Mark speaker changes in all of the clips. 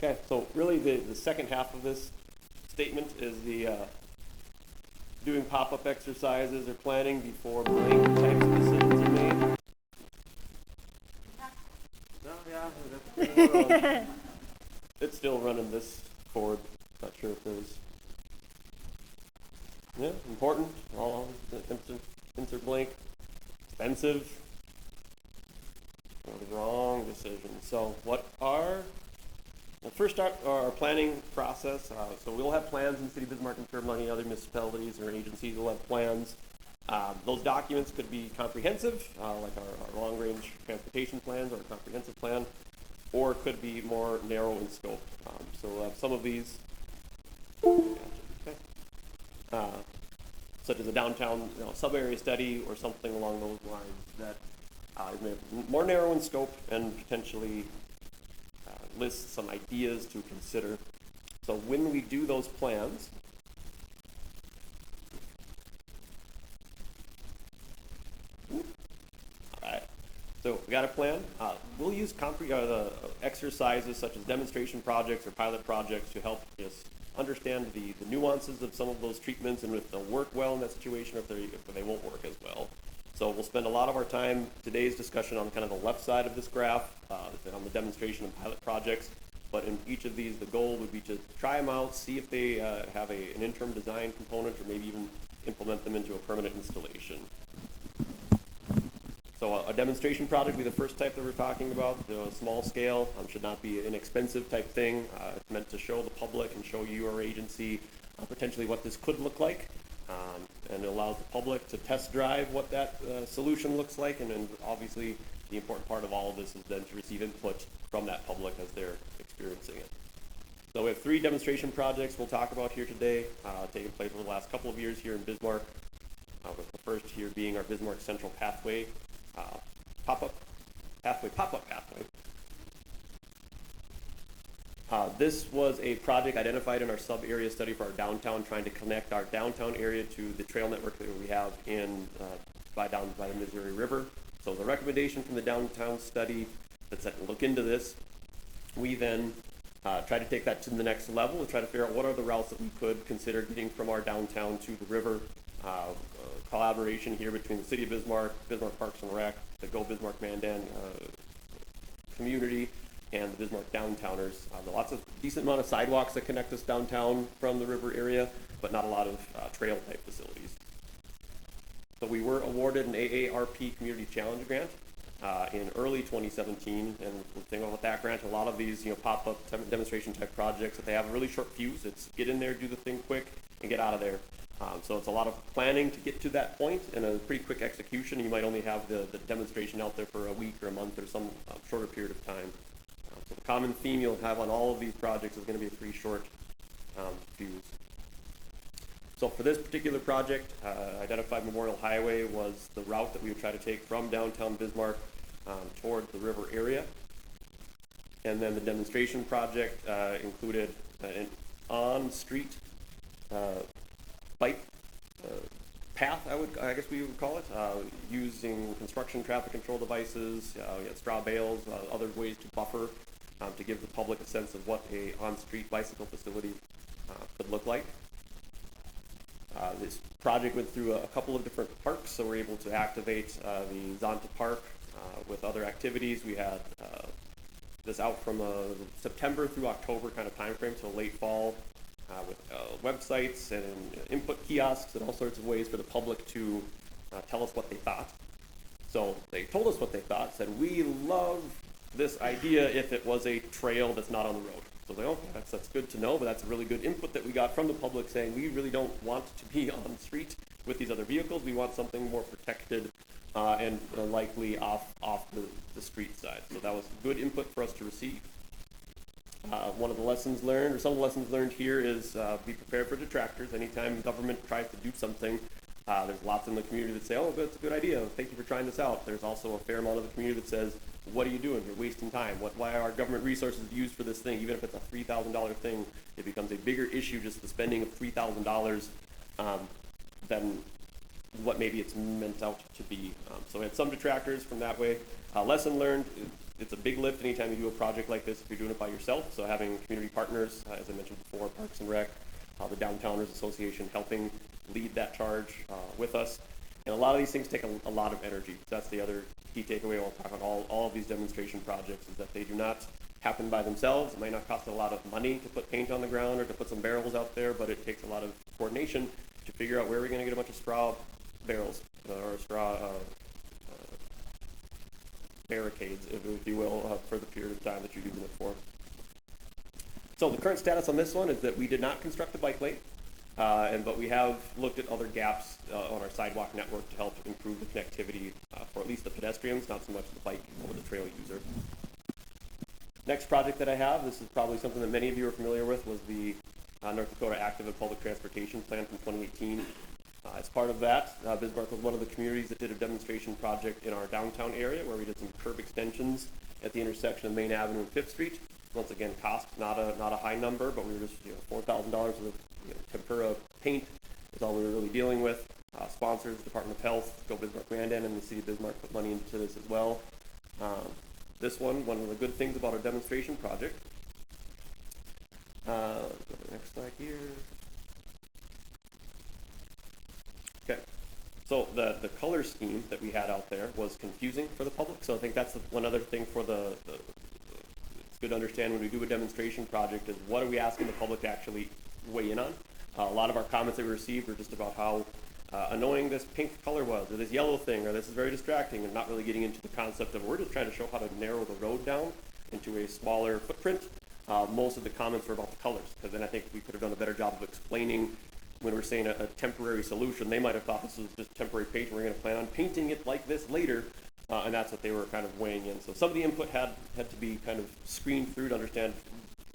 Speaker 1: Okay, so really the second half of this statement is the doing pop-up exercises or planning before blank types of decisions are made. No, yeah, it's still running this forward. Not sure if there's important. All insert blank. Expensive. The wrong decision. So what are we'll first start our planning process. So we'll have plans in the City of Bismarck and for many other municipalities or agencies will have plans. Those documents could be comprehensive, like our long-range transportation plans or a comprehensive plan, or it could be more narrow in scope. So we'll have some of these, such as a downtown sub-area study or something along those lines that is more narrow in scope and potentially list some ideas to consider. So when we do those plans, so we got a plan. We'll use exercises such as demonstration projects or pilot projects to help us understand the nuances of some of those treatments and if they'll work well in that situation or if they won't work as well. So we'll spend a lot of our time, today's discussion, on kind of the left side of this graph, on the demonstration and pilot projects. But in each of these, the goal would be to try them out, see if they have an interim design component, or maybe even implement them into a permanent installation. So a demonstration project would be the first type that we're talking about. Small scale, should not be an inexpensive type thing. It's meant to show the public and show you or agency potentially what this could look like. And it allows the public to test drive what that solution looks like. And then obviously the important part of all of this is then to receive input from that public as they're experiencing it. So we have 3 demonstration projects we'll talk about here today, taking place over the last couple of years here in Bismarck. With the first here being our Bismarck Central Pathway pop-up pathway. This was a project identified in our sub-area study for our downtown, trying to connect our downtown area to the trail network that we have down by the Missouri River. So the recommendation from the downtown study that said look into this. We then try to take that to the next level and try to figure out what are the routes that we could consider getting from our downtown to the river. Collaboration here between the City of Bismarck, Bismarck Parks and Rec, the Go Bismarck Mandan community, and the Bismarck downtowners. There's lots of decent amount of sidewalks that connect us downtown from the river area, but not a lot of trail type facilities. So we were awarded an AARP Community Challenge grant in early 2017, and the thing about that grant, a lot of these pop-up demonstration type projects that they have a really short fuse. It's get in there, do the thing quick, and get out of there. So it's a lot of planning to get to that point and a pretty quick execution. You might only have the demonstration out there for a week or a month or some shorter period of time. So the common theme you'll have on all of these projects is going to be a pretty short fuse. So for this particular project, identified Memorial Highway was the route that we would try to take from downtown Bismarck toward the river area. And then the demonstration project included an on-street bike path, I guess we would call it, using construction traffic control devices, straw bales, other ways to buffer to give the public a sense of what a on-street bicycle facility could look like. This project went through a couple of different parks, so we're able to activate the Zonta Park with other activities. We had this out from September through October kind of time frame, so late fall, with websites and input kiosks and all sorts of ways for the public to tell us what they thought. So they told us what they thought, said, we love this idea if it was a trail that's not on the road. So they, okay, that's good to know, but that's a really good input that we got from the public saying we really don't want to be on the street with these other vehicles. We want something more protected and likely off the street side. So that was good input for us to receive. One of the lessons learned, or some of the lessons learned here is be prepared for detractors. Anytime government tries to do something, there's lots in the community that say, oh, that's a good idea. Thank you for trying this out. There's also a fair amount of the community that says, what are you doing? You're wasting time. Why are government resources used for this thing? Even if it's a $3,000 thing, it becomes a bigger issue, just the spending of $3,000 than what maybe it's meant out to be. So we had some detractors from that way. Lesson learned, it's a big lift anytime you do a project like this if you're doing it by yourself. So having community partners, as I mentioned before, Parks and Rec, the Downtowners Association helping lead that charge with us. And a lot of these things take a lot of energy. So that's the other key takeaway I'll talk about all of these demonstration projects is that they do not happen by themselves. It might not cost a lot of money to put paint on the ground or to put some barrels out there, but it takes a lot of coordination to figure out where we're going to get a bunch of straw barrels or straw barricades, if you will, for the period of time that you're using it for. So the current status on this one is that we did not construct the bike lane, but we have looked at other gaps on our sidewalk network to help improve the connectivity for at least the pedestrians, not so much the bike or the trail user. Next project that I have, this is probably something that many of you are familiar with, was the North Dakota Active and Public Transportation Plan from 2018. As part of that, Bismarck was one of the communities that did a demonstration project in our downtown area where we did some curb extensions at the intersection of Main Avenue and 5th Street. Once again, cost not a high number, but we were just $4,000 worth of tempera paint is all we were really dealing with. Sponsors, Department of Health, Go Bismarck Mandan, and the City of Bismarck put money into this as well. This one of the good things about our demonstration project. Go to the next slide here. Okay, so the color scheme that we had out there was confusing for the public. So I think that's one other thing for it's good to understand when we do a demonstration project is what are we asking the public to actually weigh in on. A lot of our comments that we received were just about how annoying this pink color was, or this yellow thing, or this is very distracting, and not really getting into the concept of we're just trying to show how to narrow the road down into a smaller footprint. Most of the comments were about the colors, because then I think we could have done a better job of explaining when we're saying a temporary solution. They might have thought this was just temporary paint, and we're going to plan on painting it like this later, and that's what they were kind of weighing in. So some of the input had to be kind of screened through to understand.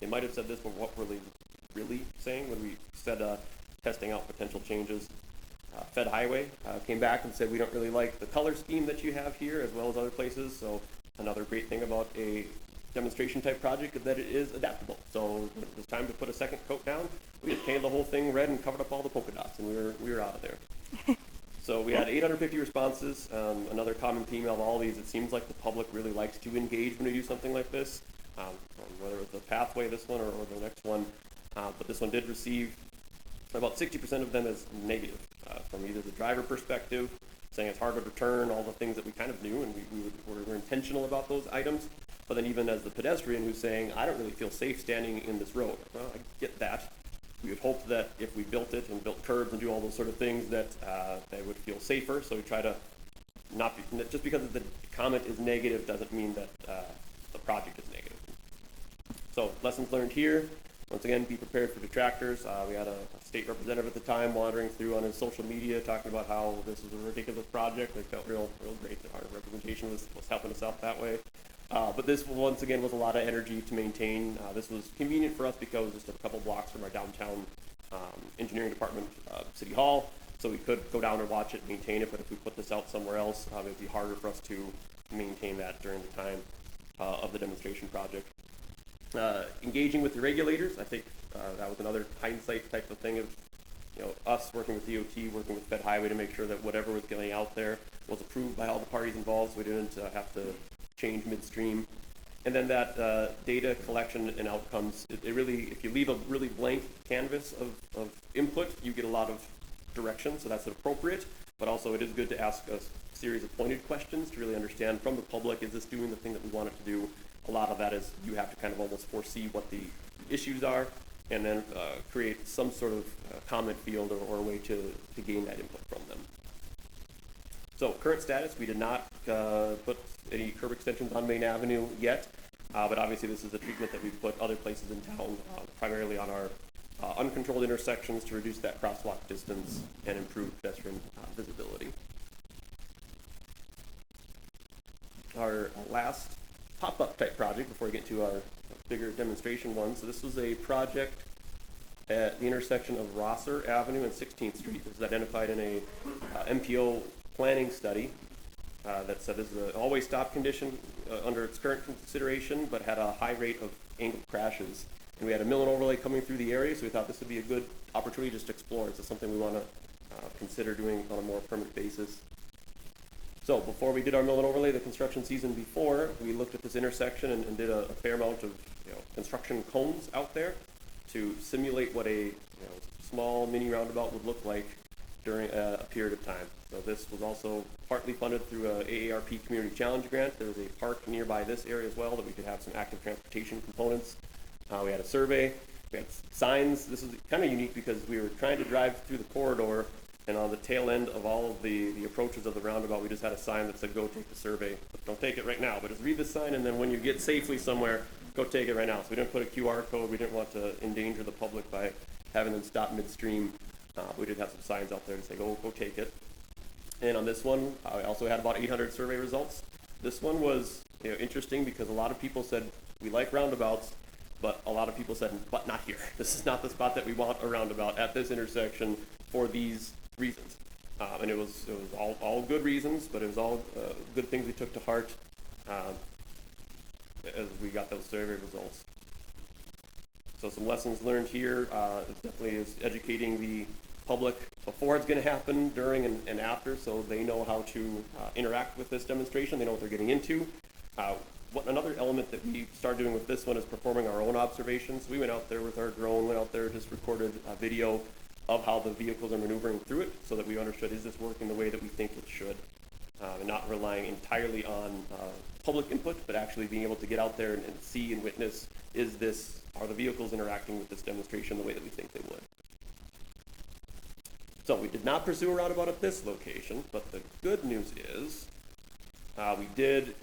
Speaker 1: They might have said this, but what were they really saying when we said testing out potential changes? Fed Highway came back and said we don't really like the color scheme that you have here as well as other places. So another great thing about a demonstration type project is that it is adaptable. So when it was time to put a second coat down, we just painted the whole thing red and covered up all the polka dots, and we were out of there. So we had 850 responses. Another common theme of all these, it seems like the public really likes to engage when we do something like this, whether it's the pathway, this one, or the next one. But this one did receive about 60% of them as negative, from either the driver perspective, saying it's harder to turn, all the things that we kind of knew, and we were intentional about those items. But then even as the pedestrian who's saying, I don't really feel safe standing in this road. Well, I get that. We would hope that if we built it and built curbs and do all those sort of things that they would feel safer. So we try to not be, just because the comment is negative doesn't mean that the project is negative. So lessons learned here. Once again, be prepared for detractors. We had a state representative at the time wandering through on his social media talking about how this was a ridiculous project. They felt real great that our representation was helping us out that way. But this, once again, was a lot of energy to maintain. This was convenient for us because it was just a couple blocks from our downtown engineering department, City Hall. So we could go down and watch it, maintain it. But if we put this out somewhere else, it would be harder for us to maintain that during the time of the demonstration project. Engaging with the regulators, I think that was another hindsight type of thing of us working with DOT, working with Fed Highway to make sure that whatever was going out there was approved by all the parties involved, so we didn't have to change midstream. And then that data collection and outcomes, it really, if you leave a really blank canvas of input, you get a lot of direction, so that's appropriate. But also it is good to ask a series of pointed questions to really understand from the public, is this doing the thing that we want it to do? A lot of that is you have to kind of almost foresee what the issues are and then create some sort of comment field or a way to gain that input from them. So current status, we did not put any curb extensions on Main Avenue yet, but obviously this is a treatment that we've put other places in town, primarily on our uncontrolled intersections to reduce that crosswalk distance and improve pedestrian visibility. Our last pop-up type project before we get to our bigger demonstration one. So this was a project at the intersection of Rosser Avenue and 16th Street. This was identified in a MPO planning study that said this is an always stop condition under its current consideration, but had a high rate of angled crashes. And we had a mill and overlay coming through the area, so we thought this would be a good opportunity just to explore. Is this something we want to consider doing on a more permanent basis? So before we did our mill and overlay, the construction season before, we looked at this intersection and did a fair amount of construction cones out there to simulate what a small mini roundabout would look like during a period of time. So this was also partly funded through a AARP Community Challenge grant. There was a park nearby this area as well that we could have some active transportation components. We had a survey, we had signs. This is kind of unique because we were trying to drive through the corridor, and on the tail end of all of the approaches of the roundabout, we just had a sign that said, go take the survey. But don't take it right now, but just read the sign, and then when you get safely somewhere, go take it right now. So we didn't put a QR code. We didn't want to endanger the public by having them stop midstream. We did have some signs out there to say, go take it. And on this one, I also had about 800 survey results. This one was interesting because a lot of people said, we like roundabouts, but a lot of people said, but not here. This is not the spot that we want a roundabout at this intersection for these reasons. And it was all good reasons, but it was all good things we took to heart as we got those survey results. So some lessons learned here, it definitely is educating the public before it's going to happen, during and after, so they know how to interact with this demonstration. They know what they're getting into. Another element that we started doing with this one is performing our own observations. We went out there with our drone, went out there, just recorded a video of how the vehicles are maneuvering through it so that we understood, is this working the way that we think it should? And not relying entirely on public input, but actually being able to get out there and see and witness, are the vehicles interacting with this demonstration the way that we think they would? So we did not pursue a roundabout at this location, but the good news is we did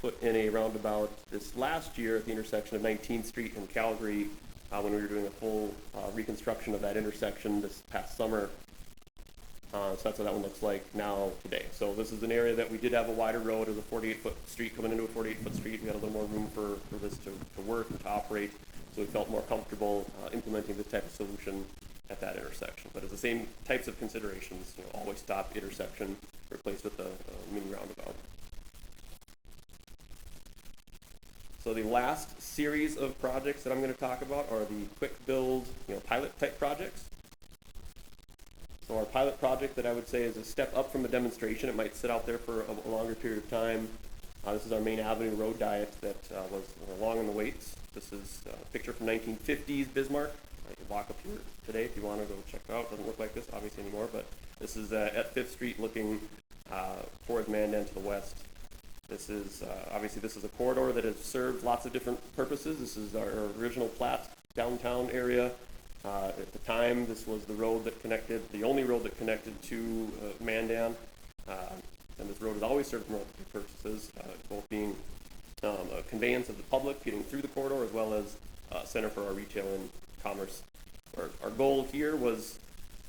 Speaker 1: put in a roundabout this last year at the intersection of 19th Street and Calgary when we were doing a full reconstruction of that intersection this past summer. So that's what that one looks like now today. So this is an area that we did have a wider road. It was a 48-foot street coming into a 48-foot street. We had a little more room for this to work and to operate, so we felt more comfortable implementing this type of solution at that intersection. But it's the same types of considerations, always stop, intersection, replaced with a mini roundabout. So the last series of projects that I'm going to talk about are the quick build, pilot type projects. So our pilot project that I would say is a step up from a demonstration. It might sit out there for a longer period of time. This is our main avenue road diet that was long in the waits. This is a picture from 1950s Bismarck. I can walk up here today if you want to go check it out. It doesn't look like this obviously anymore, but this is at 5th Street looking towards Mandan to the west. This is obviously this is a corridor that has served lots of different purposes. This is our original plat downtown area. At the time, this was the road that connected, the only road that connected to Mandan. And this road has always served multiple purposes, both being a conveyance of the public getting through the corridor as well as a center for our retail and commerce. Our goal here was,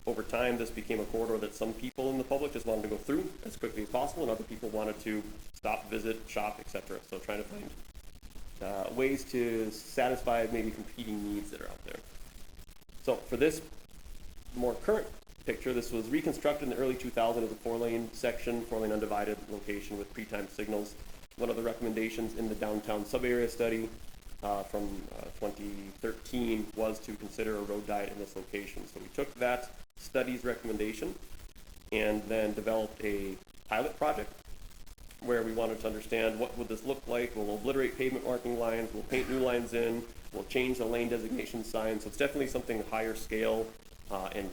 Speaker 1: over time, this became a corridor that some people in the public just wanted to go through as quickly as possible, and other people wanted to stop, visit, shop, etc. So trying to find ways to satisfy maybe competing needs that are out there. So for this more current picture, this was reconstructed in the early 2000s as a 4-lane section, 4-lane undivided location with pre-timed signals. One of the recommendations in the downtown sub-area study from 2013 was to consider a road diet in this location. So we took that study's recommendation and then developed a pilot project where we wanted to understand what would this look like. We'll obliterate pavement marking lines, we'll paint new lines in, we'll change the lane designation sign. So it's definitely something higher scale and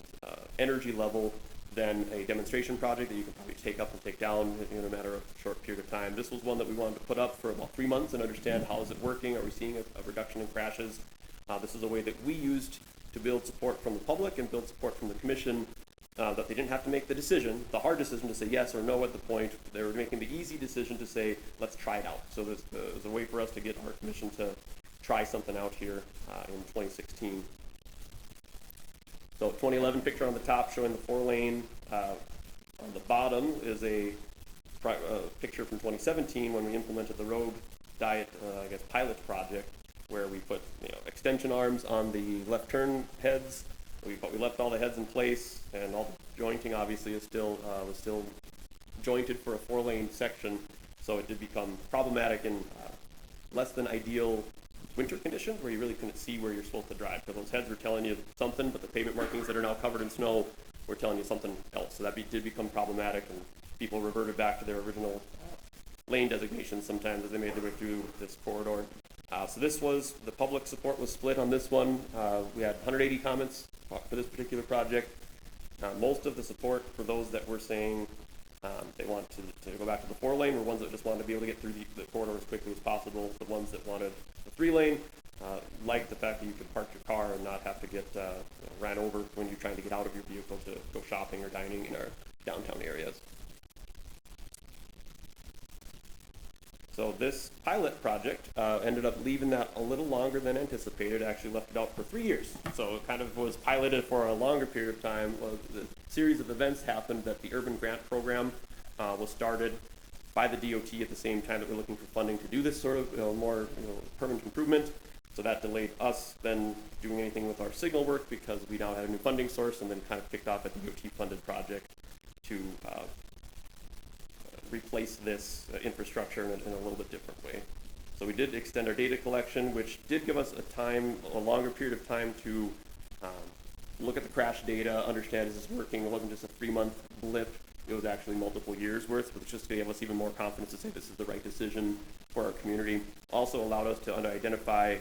Speaker 1: energy level than a demonstration project that you can probably take up and take down in a matter of a short period of time. This was one that we wanted to put up for about 3 months and understand how is it working, are we seeing a reduction in crashes. This is a way that we used to build support from the public and build support from the commission, that they didn't have to make the decision, the hard decision to say yes or no at the point. They were making the easy decision to say, let's try it out. So there's a way for us to get our commission to try something out here in 2016. So 2011 picture on the top showing the 4-lane. On the bottom is a picture from 2017 when we implemented the road diet, pilot project, where we put extension arms on the left turn heads. We left all the heads in place, and all the jointing obviously is was still jointed for a 4-lane section. So it did become problematic in less than ideal winter conditions where you really couldn't see where you're supposed to drive. So those heads were telling you something, but the pavement markings that are now covered in snow were telling you something else. So that did become problematic, and people reverted back to their original lane designations sometimes as they made their way through this corridor. So this was, the public support was split on this one. We had 180 comments for this particular project. Most of the support for those that were saying they want to go back to the 4-lane were ones that just wanted to be able to get through the corridor as quickly as possible. The ones that wanted the 3-lane liked the fact that you could park your car and not have to get ran over when you're trying to get out of your vehicle to go shopping or dining in our downtown areas. So this pilot project ended up leaving that a little longer than anticipated, actually left it out for 3 years. So it kind of was piloted for a longer period of time. The series of events happened that the urban grant program was started by the DOT at the same time that we're looking for funding to do this sort of more permanent improvement. So that delayed us then doing anything with our signal work because we now had a new funding source, and then kind of kicked off a DOT funded project to replace this infrastructure in a little bit different way. So we did extend our data collection, which did give us a longer period of time to look at the crash data, understand is this working. It wasn't just a 3-month blip, it was actually multiple years worth, which just gave us even more confidence to say this is the right decision for our community. Also allowed us to identify,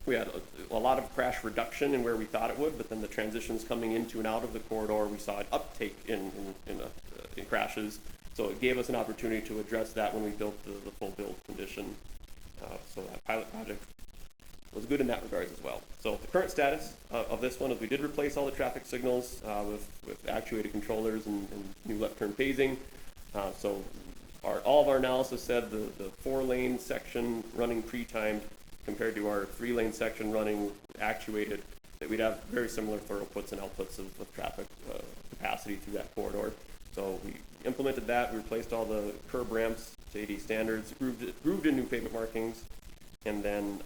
Speaker 1: we had a lot of crash reduction in where we thought it would, but then the transitions coming into and out of the corridor, we saw an uptake in crashes. So it gave us an opportunity to address that when we built the full build condition. So that pilot project was good in that regards as well. So the current status of this one is we did replace all the traffic signals with actuated controllers and new left turn phasing. So all of our analysis said the 4-lane section running pre-timed compared to our 3-lane section running actuated, that we'd have very similar throughputs and outputs of traffic capacity through that corridor. So we implemented that, we replaced all the curb ramps to AD standards, grooved in new pavement markings, and then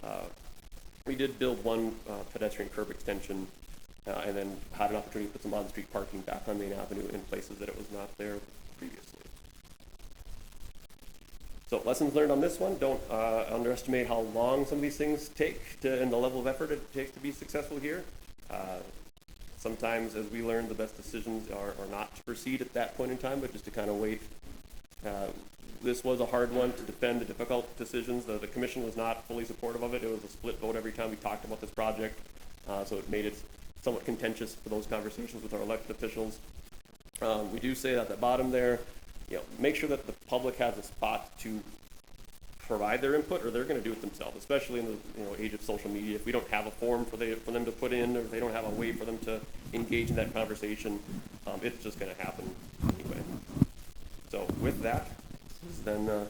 Speaker 1: we did build one pedestrian curb extension, and then had an opportunity to put some on-street parking back on Main Avenue in places that it was not there previously. So lessons learned on this one, don't underestimate how long some of these things take and the level of effort it takes to be successful here. Sometimes, as we learn, the best decisions are not to proceed at that point in time, but just to kind of wait. This was a hard one to defend the difficult decisions. The commission was not fully supportive of it. It was a split vote every time we talked about this project. So it made it somewhat contentious for those conversations with our elected officials. We do say at the bottom there, make sure that the public has a spot to provide their input, or they're going to do it themselves, especially in the age of social media. If we don't have a forum for them to put in, or they don't have a way for them to engage in that conversation, it's just going to happen anyway. So with that, this is then a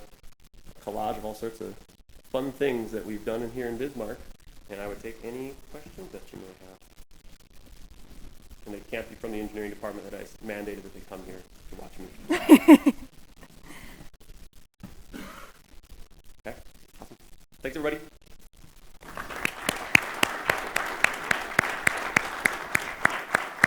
Speaker 1: collage of all sorts of fun things that we've done in here in Bismarck, and I would take any questions that you may have. And they can't be from the engineering department that I mandated that they come here to watch me.